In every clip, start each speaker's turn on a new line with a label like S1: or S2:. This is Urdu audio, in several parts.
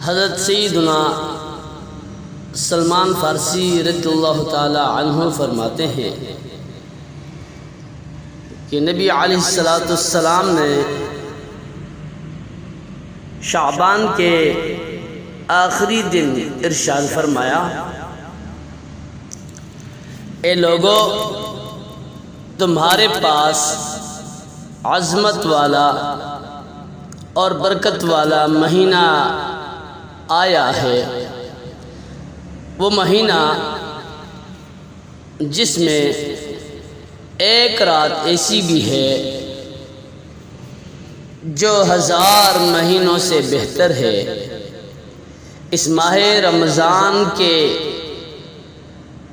S1: حضرت سیدنا سلمان فارسی رضی اللہ تعالی عنہ فرماتے ہیں کہ نبی علیہ السلام نے شعبان کے آخری دن ارشاد فرمایا، اے لوگو، تمہارے پاس عظمت والا اور برکت والا مہینہ آیا ہے، وہ مہینہ جس میں ایک رات ایسی بھی ہے جو 1000 مہینوں سے بہتر ہے۔ اس ماہ رمضان کے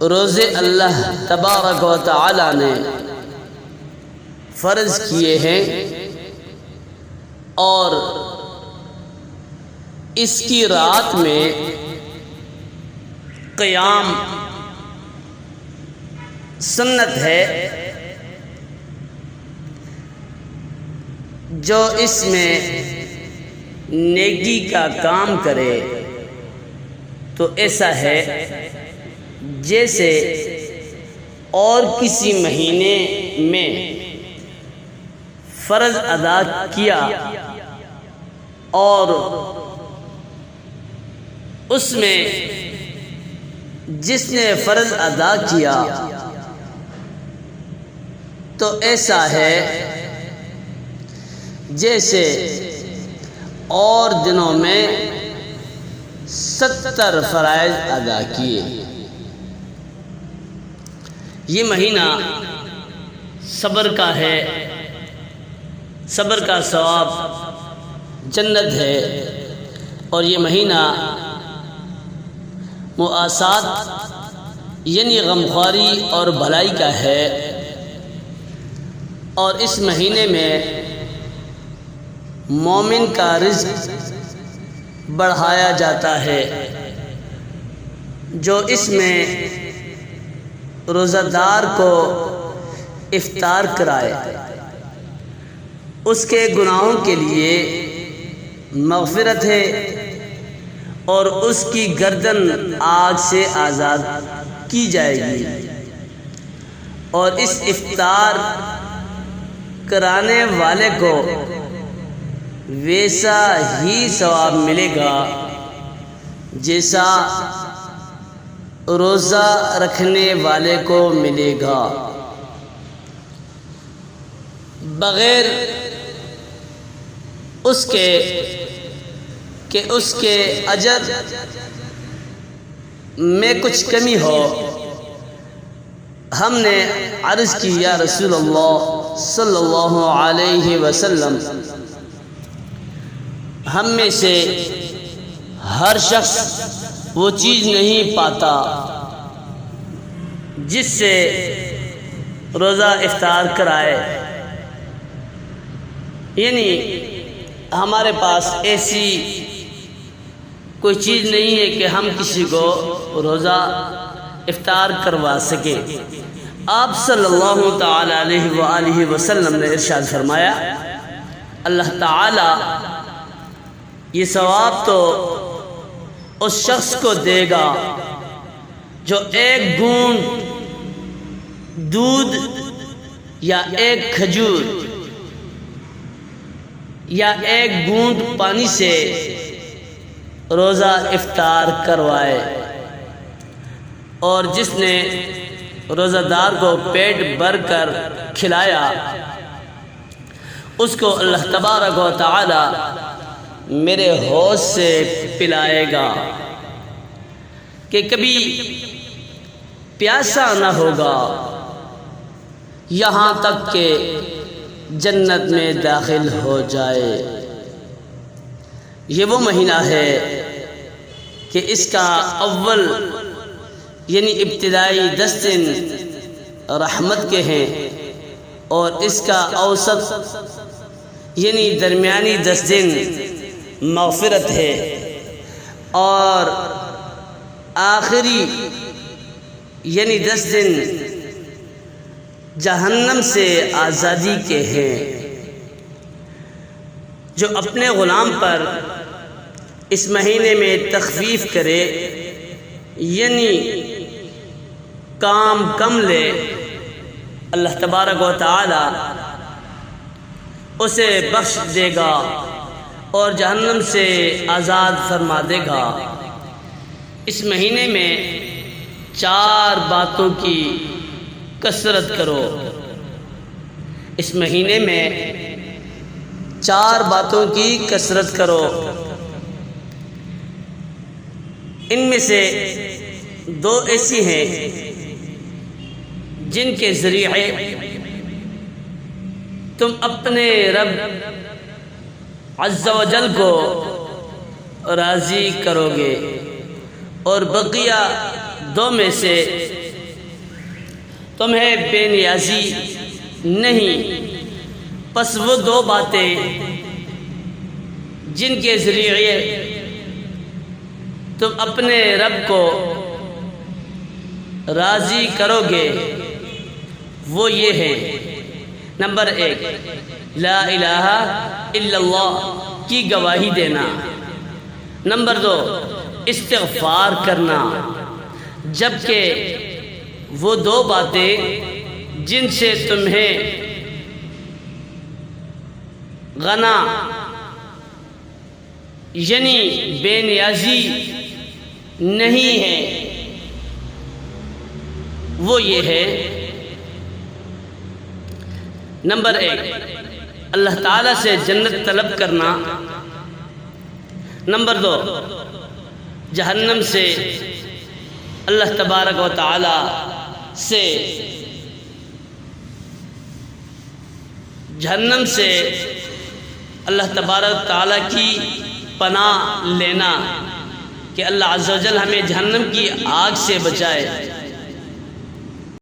S1: روزے اللہ تبارک و تعالی نے فرض کیے ہیں اور اس کی رات میں قیام سنت ہے۔ جو اس میں نیکی کا کام کرے تو ایسا ہے جیسے اور کسی مہینے میں فرض ادا کیا اور اس میں جس نے فرض ادا کیا تو ایسا ہے جیسے اور دنوں میں 70 فرائض ادا کیے۔ یہ مہینہ صبر کا ہے، صبر کا ثواب جنت ہے، اور یہ مہینہ مواسات یعنی غمخواری اور بھلائی کا ہے، اور اس مہینے میں مومن کا رزق بڑھایا جاتا ہے۔ جو اس میں روزہ دار کو افطار کرائے اس کے گناہوں کے لیے مغفرت ہے اور اس کی گردن آگ سے آزاد کی جائے گی، اور اس افطار کرانے والے کو ویسا ہی ثواب ملے گا جیسا روزہ رکھنے والے کو ملے گا، بغیر اس کے کہ اس کے اجر میں کچھ کمی ہو۔ ہم نے عرض کی، یا رسول اللہ صلی اللہ علیہ وسلم، ہم میں سے ہر شخص وہ چیز نہیں پاتا جس سے روزہ افطار کرائے، یعنی ہمارے پاس ایسی کوئی چیز نہیں ہے کہ ہم کسی کو روزہ افطار کروا سکیں۔ آپ صلی اللہ تعالی علیہ وآلہ وسلم نے ارشاد فرمایا، اللہ تعالی یہ ثواب تو اس شخص کو دے گا جو ایک گھونٹ دودھ یا ایک کھجور یا ایک گھونٹ پانی سے روزہ افطار کروائے، اور جس نے روزہ دار کو پیٹ بھر کر کھلایا اس کو اللہ تبارک و تعالی میرے حوض سے پلائے گا کہ کبھی پیاسا نہ ہوگا یہاں تک کہ جنت میں داخل ہو جائے۔ یہ وہ مہینہ ہے کہ اس کا اول یعنی ابتدائی 10 دن رحمت کے ہیں، اور اس کا اوسط یعنی درمیانی 10 دن مغفرت ہے، اور آخری یعنی 10 دن جہنم سے آزادی کے ہیں۔ جو اپنے غلام پر اس مہینے میں تخفیف کرے، یعنی کام کم لے، اللہ تبارک و تعالی اسے بخش دے گا اور جہنم سے آزاد فرما دے گا۔ اس مہینے میں 4 باتوں کی کثرت کرو۔ اس مہینے میں 4 باتوں کی کثرت کرو۔ ان میں سے 2 ایسی ہیں جن کے ذریعے تم اپنے رب عز و جل کو راضی کرو گے، اور بقیہ 2 میں سے تمہیں بے نیازی نہیں۔ پس وہ 2 باتیں جن کے ذریعے تم اپنے رب کو راضی کرو گے وہ یہ ہیں: نمبر 1، لا الہ الا اللہ کی گواہی دینا۔ نمبر 2، استغفار کرنا۔ جبکہ وہ 2 باتیں جن سے تمہیں غنا یعنی بے نیازی نہیں ہے، وہ یہ ہے: نمبر 1، اللہ تعالیٰ سے جنت طلب کرنا۔ نمبر 2، جہنم سے اللہ تبارک و تعالی سے اللہ تبارک و تعالی کی پناہ لینا کہ اللہ عز و جل ہمیں جہنم کی آگ سے بچائے۔